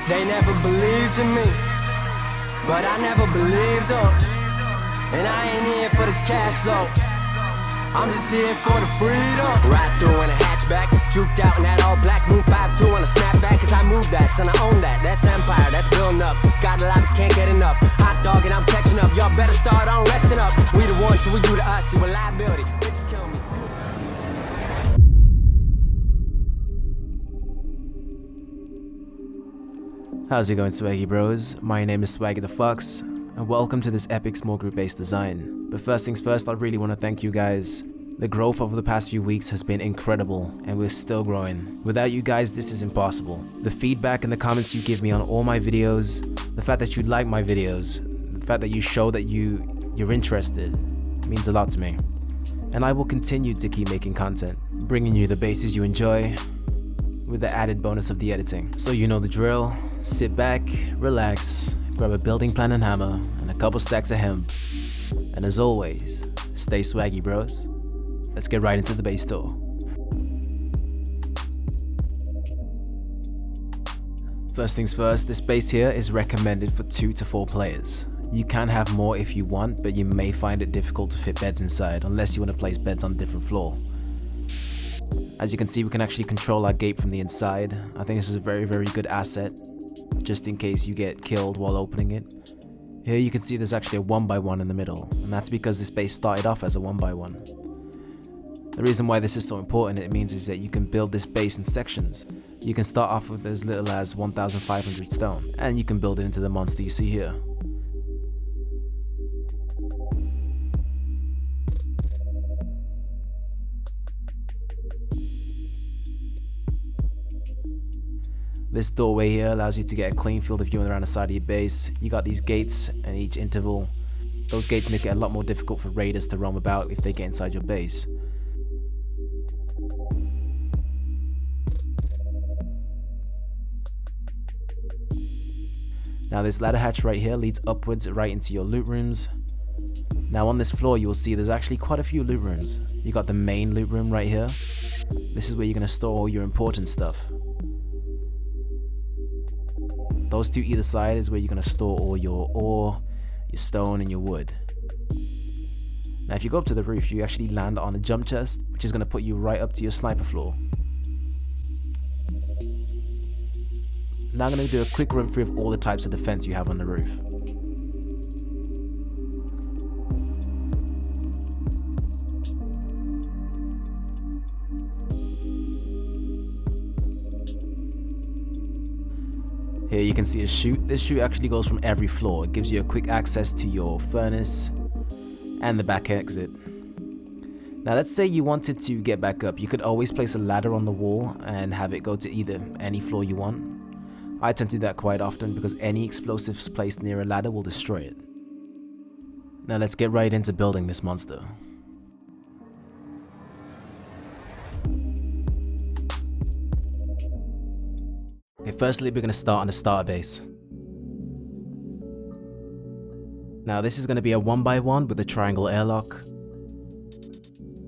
They never believed in me, but I never believed them. And I ain't here for the cash though, I'm just here for the freedom. Ride through in a hatchback, juked out in that all black. Move 5'2" on a snapback, cause I move that, son, I own that. That's empire, that's building up. Got a lot, but can't get enough. Hot dog and I'm catching up. Y'all better start on resting up. We the ones, so we do to us. You a liability, bitches kill me. How's it going, Swaggy bros? My name is Swaggy The Fox, and welcome to this epic small group based design. But first things first, I really want to thank you guys. The growth over the past few weeks has been incredible, and we're still growing. Without you guys, this is impossible. The feedback and the comments you give me on all my videos, the fact that you like my videos, the fact that you show that you're interested, means a lot to me. And I will continue to keep making content, bringing you the bases you enjoy, with the added bonus of the editing. So you know the drill. Sit back, relax, grab a building plan and hammer, and a couple stacks of hemp. And as always, stay swaggy, bros. Let's get right into the base tour. First things first, this base here is recommended for 2 to 4 players. You can have more if you want, but you may find it difficult to fit beds inside unless you want to place beds on a different floor. As you can see, we can actually control our gate from the inside. I think this is a very, very good asset, just in case you get killed while opening it. Here you can see there's actually a 1x1 in the middle, and that's because this base started off as a 1x1. The reason why this is so important, it means, is that you can build this base in sections. You can start off with as little as 1,500 stone, and you can build it into the monster you see here. This doorway here allows you to get a clean field of view around the side of your base. You got these gates and each interval. Those gates make it a lot more difficult for raiders to roam about if they get inside your base. Now this ladder hatch right here leads upwards right into your loot rooms. Now on this floor you will see there's actually quite a few loot rooms. You got the main loot room right here. This is where you're going to store all your important stuff. Those two either side is where you're going to store all your ore, your stone, and your wood. Now if you go up to the roof, you actually land on a jump chest, which is going to put you right up to your sniper floor. Now I'm going to do a quick run through of all the types of defense you have on the roof. Here you can see a chute. This chute actually goes from every floor. It gives you a quick access to your furnace and the back exit. Now let's say you wanted to get back up. You could always place a ladder on the wall and have it go to either any floor you want. I tend to do that quite often because any explosives placed near a ladder will destroy it. Now let's get right into building this monster. Okay, firstly we're going to start on the starter base. Now this is going to be a 1x1 with a triangle airlock.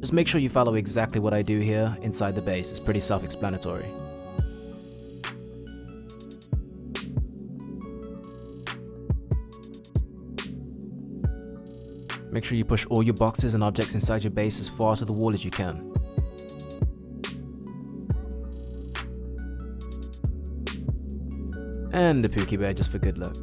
Just make sure you follow exactly what I do here inside the base. It's pretty self-explanatory. Make sure you push all your boxes and objects inside your base as far to the wall as you can. And the Pookie Bear just for good luck.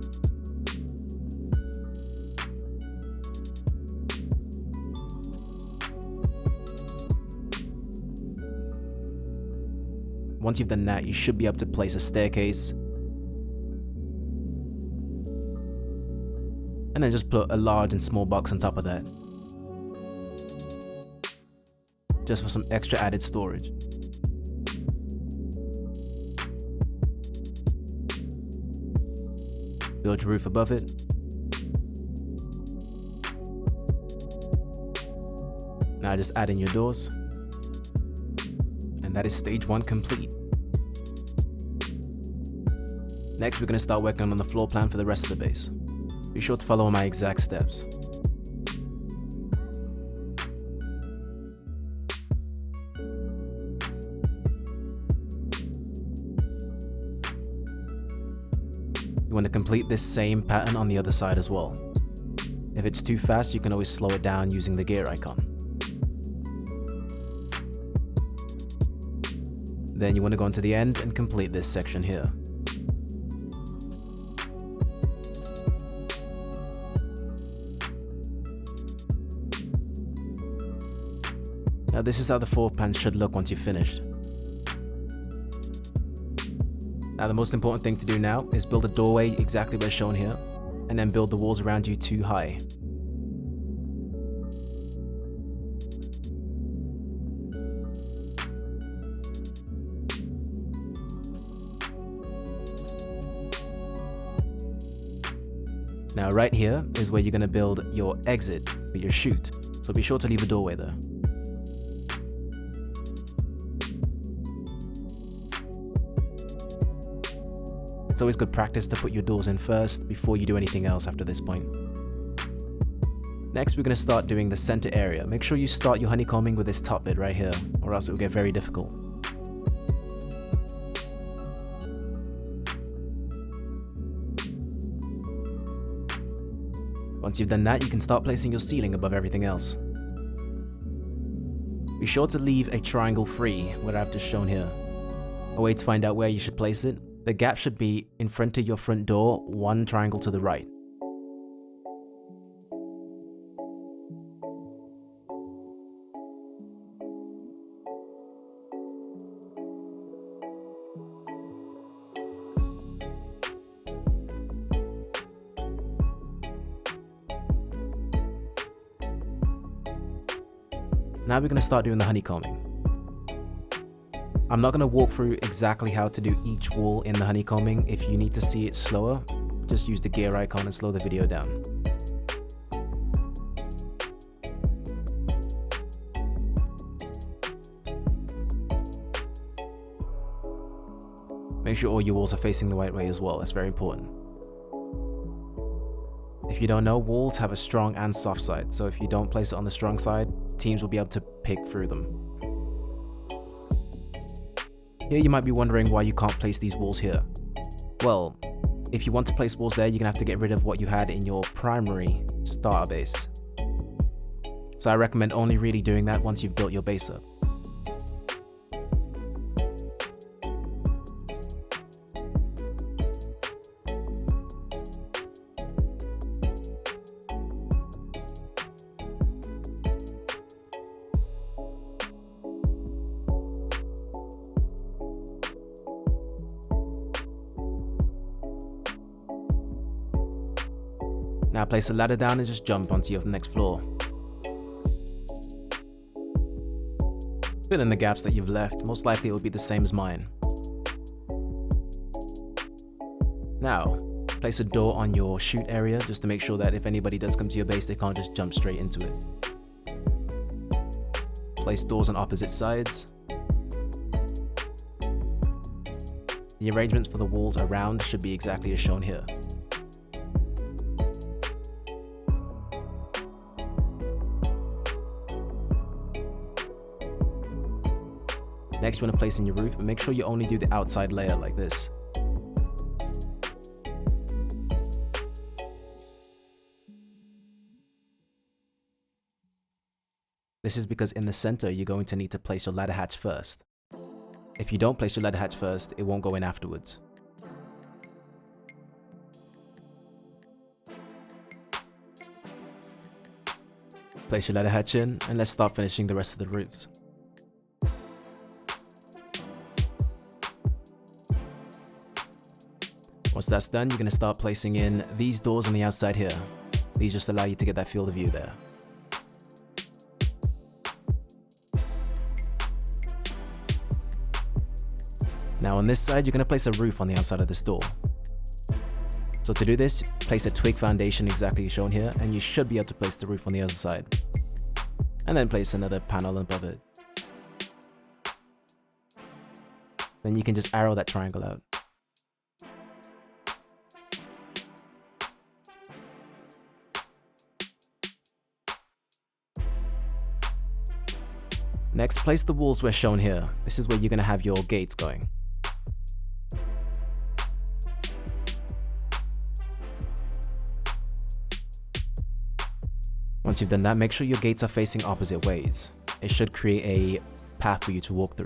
Once you've done that, you should be able to place a staircase. And then just put a large and small box on top of that. Just for some extra added storage. Build your roof above it. Now just add in your doors. And that is stage 1 complete. Next we're going to start working on the floor plan for the rest of the base. Be sure to follow my exact steps. You want to complete this same pattern on the other side as well. If it's too fast, you can always slow it down using the gear icon. Then you want to go into the end and complete this section here. Now this is how the floor pan should look once you've finished. Now the most important thing to do now is build a doorway exactly where shown here, and then build the walls around you 2 high. Now right here is where you're going to build your exit for your chute, so be sure to leave a doorway there. It's always good practice to put your doors in first before you do anything else after this point. Next we're going to start doing the center area. Make sure you start your honeycombing with this top bit right here, or else it will get very difficult. Once you've done that, you can start placing your ceiling above everything else. Be sure to leave a triangle free, where I've just shown here. A way to find out where you should place it: the gap should be in front of your front door, 1 triangle to the right. Now we're going to start doing the honeycombing. I'm not going to walk through exactly how to do each wall in the honeycombing. If you need to see it slower, just use the gear icon and slow the video down. Make sure all your walls are facing the right way as well, that's very important. If you don't know, walls have a strong and soft side, so if you don't place it on the strong side, teams will be able to pick through them. Here you might be wondering why you can't place these walls here. Well, if you want to place walls there, you're going to have to get rid of what you had in your primary starter base. So I recommend only really doing that once you've built your base up. Now place a ladder down and just jump onto your next floor. Fill in the gaps that you've left, most likely it will be the same as mine. Now, place a door on your chute area just to make sure that if anybody does come to your base, they can't just jump straight into it. Place doors on opposite sides. The arrangements for the walls around should be exactly as shown here. Next you want to place in your roof, but make sure you only do the outside layer like this. This is because in the center you're going to need to place your ladder hatch first. If you don't place your ladder hatch first, it won't go in afterwards. Place your ladder hatch in, and let's start finishing the rest of the roofs. Once that's done, you're going to start placing in these doors on the outside here. These just allow you to get that field of view there. Now on this side, you're going to place a roof on the outside of this door. So to do this, place a twig foundation exactly as shown here, and you should be able to place the roof on the other side. And then place another panel above it. Then you can just arrow that triangle out. Next, place the walls where shown here. This is where you're going to have your gates going. Once you've done that, make sure your gates are facing opposite ways. It should create a path for you to walk through.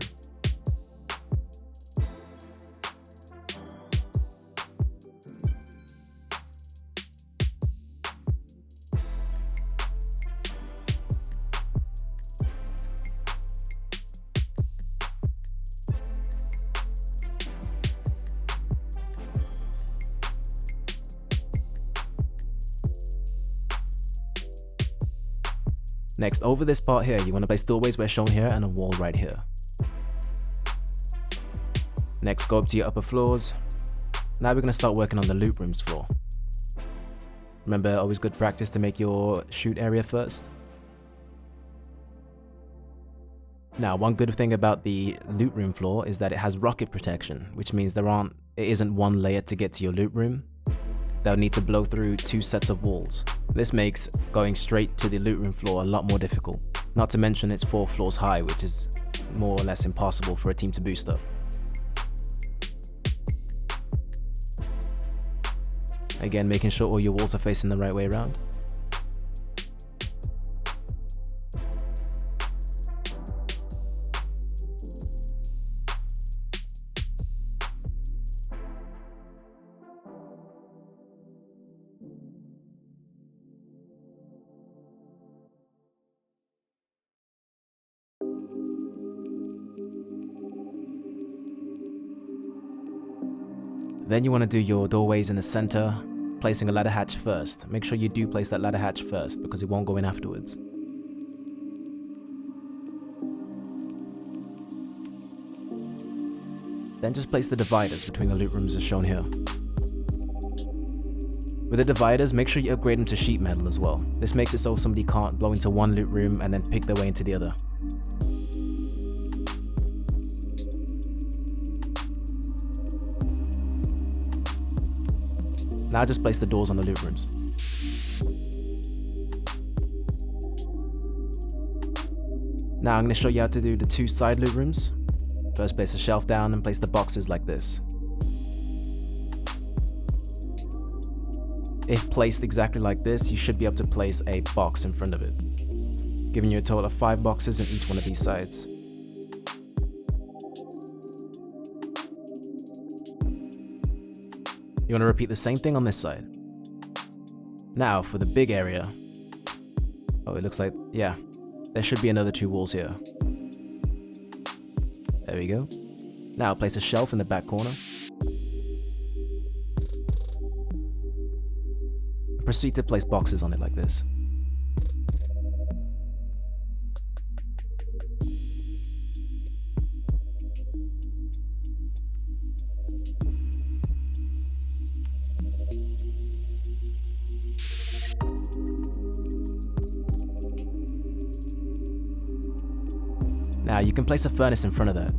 Next, over this part here, you want to place doorways where shown here and a wall right here. Next, go up to your upper floors. Now we're going to start working on the loot rooms floor. Remember, always good practice to make your shoot area first. Now, one good thing about the loot room floor is that it has rocket protection, which means it isn't one layer to get to your loot room. They'll need to blow through 2 sets of walls. This makes going straight to the loot room floor a lot more difficult. Not to mention it's 4 floors high, which is more or less impossible for a team to boost up. Again, making sure all your walls are facing the right way around. Then you want to do your doorways in the center, placing a ladder hatch first. Make sure you do place that ladder hatch first because it won't go in afterwards. Then just place the dividers between the loot rooms as shown here. With the dividers, make sure you upgrade them to sheet metal as well. This makes it so somebody can't blow into one loot room and then pick their way into the other. Now just place the doors on the loot rooms. Now I'm going to show you how to do the 2 side loot rooms. First, place a shelf down and place the boxes like this. If placed exactly like this, you should be able to place a box in front of it, giving you a total of 5 boxes in each one of these sides. You want to repeat the same thing on this side. Now for the big area. Oh, it looks like, yeah, there should be another 2 walls here. There we go. Now place a shelf in the back corner. Proceed to place boxes on it like this. Now you can place a furnace in front of that.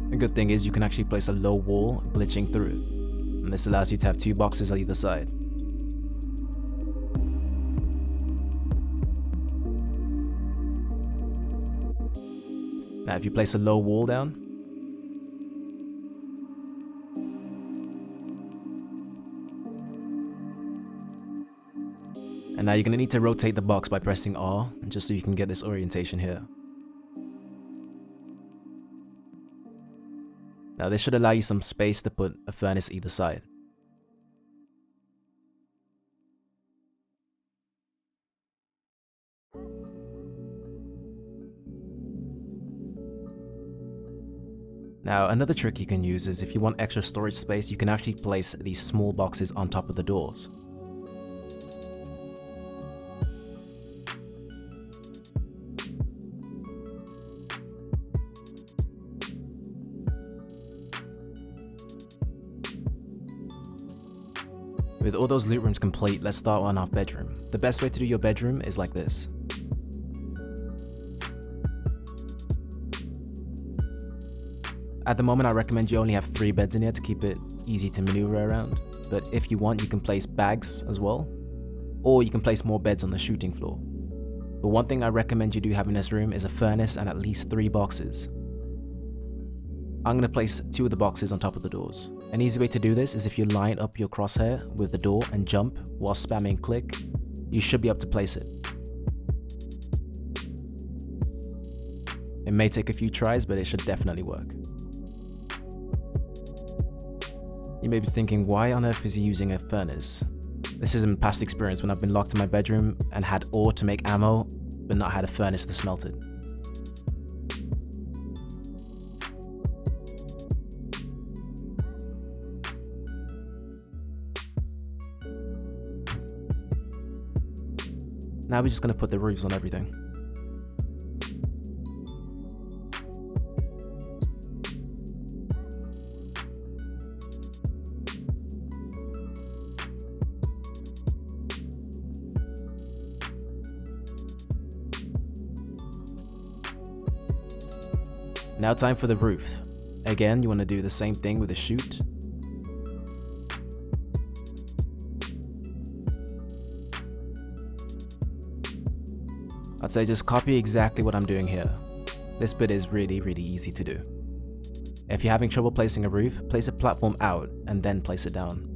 The good thing is you can actually place a low wall glitching through it, and this allows you to have 2 boxes on either side. Now if you place a low wall down, and now you're going to need to rotate the box by pressing R, just so you can get this orientation here. Now this should allow you some space to put a furnace either side. Now another trick you can use is if you want extra storage space, you can actually place these small boxes on top of the doors. With all those loot rooms complete, let's start on our bedroom. The best way to do your bedroom is like this. At the moment I recommend you only have 3 beds in here to keep it easy to maneuver around, but if you want you can place bags as well, or you can place more beds on the shooting floor. But one thing I recommend you do have in this room is a furnace and at least 3 boxes. I'm going to place 2 of the boxes on top of the doors. An easy way to do this is if you line up your crosshair with the door and jump while spamming click, you should be able to place it. It may take a few tries, but it should definitely work. You may be thinking, why on earth is he using a furnace? This is in past experience when I've been locked in my bedroom and had ore to make ammo, but not had a furnace to smelt it. Now we're just going to put the roofs on everything. Now time for the roof. Again, you want to do the same thing with the chute. I'd say just copy exactly what I'm doing here. This bit is really easy to do. If you're having trouble placing a roof, place a platform out and then place it down.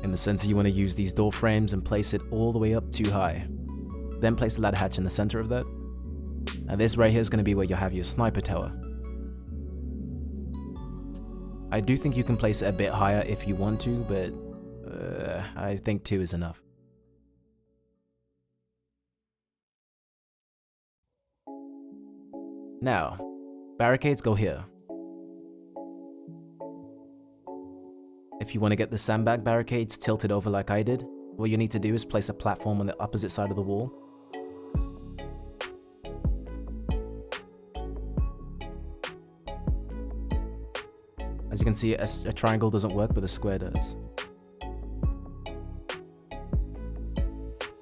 In the center, you want to use these door frames and place it all the way up too high. Then place the ladder hatch in the center of that. And this right here is going to be where you'll have your sniper tower. I do think you can place it a bit higher if you want to, but I think 2 is enough. Now, barricades go here. If you want to get the sandbag barricades tilted over like I did, what you need to do is place a platform on the opposite side of the wall. As you can see, a triangle doesn't work, but a square does.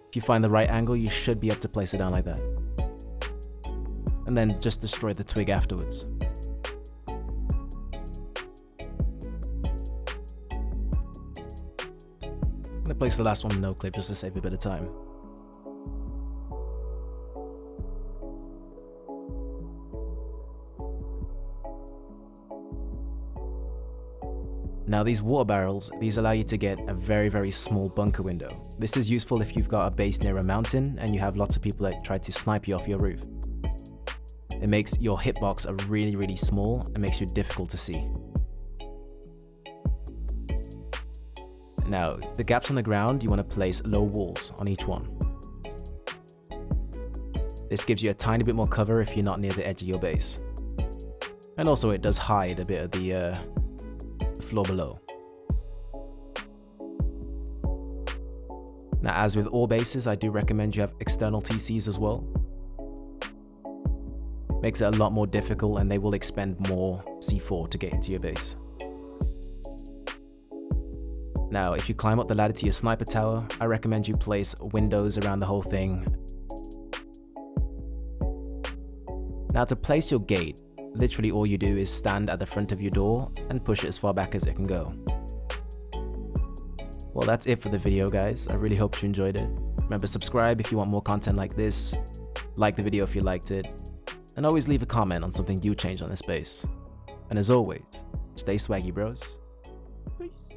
If you find the right angle, you should be able to place it down like that. And then just destroy the twig afterwards. I'm gonna place the last one with no clip just to save a bit of time. Now these water barrels, these allow you to get a very small bunker window. This is useful if you've got a base near a mountain and you have lots of people that try to snipe you off your roof. It makes your hitbox really small and makes you difficult to see. Now, the gaps on the ground, you want to place low walls on each one. This gives you a tiny bit more cover if you're not near the edge of your base. And also it does hide a bit of the floor below. Now, as with all bases, I do recommend you have external TCs as well. Makes it a lot more difficult and they will expend more C4 to get into your base. Now, if you climb up the ladder to your sniper tower, I recommend you place windows around the whole thing. Now, to place your gate, literally all you do is stand at the front of your door and push it as far back as it can go. Well, that's it for the video, guys. I really hope you enjoyed it. Remember, subscribe if you want more content like this, like the video if you liked it, and always leave a comment on something you changed on this base. And as always, stay swaggy, bros. Peace.